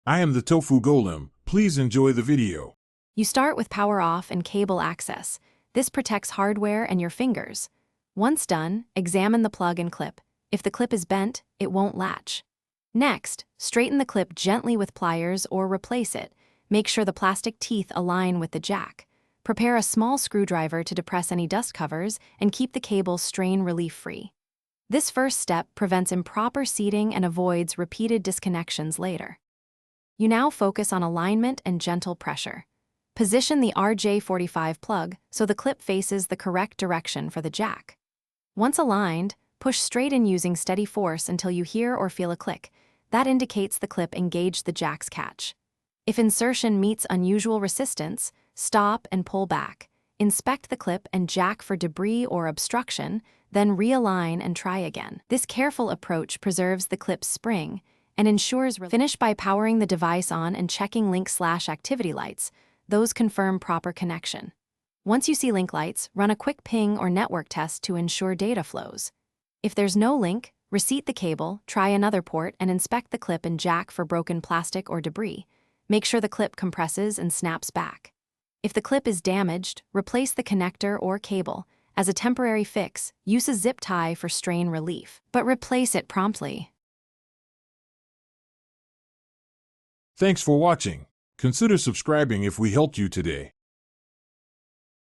I am the Tofu Golem. Please enjoy the video. You start with power off and cable access. This protects hardware and your fingers. Once done, examine the plug and clip. If the clip is bent, it won't latch. Next, straighten the clip gently with pliers or replace it. Make sure the plastic teeth align with the jack. Prepare a small screwdriver to depress any dust covers and keep the cable strain relief-free. This first step prevents improper seating and avoids repeated disconnections later. You now focus on alignment and gentle pressure. Position the RJ45 plug so the clip faces the correct direction for the jack. Once aligned, push straight in using steady force until you hear or feel a click. That indicates the clip engaged the jack's catch. If insertion meets unusual resistance, stop and pull back. Inspect the clip and jack for debris or obstruction, then realign and try again. This careful approach preserves the clip's spring and ensures finish by powering the device on and checking link/activity lights. Those confirm proper connection. Once you see link lights, run a quick ping or network test to ensure data flows. If there's no link, reseat the cable, try another port, and inspect the clip and jack for broken plastic or debris. Make sure the clip compresses and snaps back. If the clip is damaged, replace the connector or cable. As a temporary fix, use a zip tie for strain relief, but replace it promptly. Thanks for watching. Consider subscribing if we helped you today.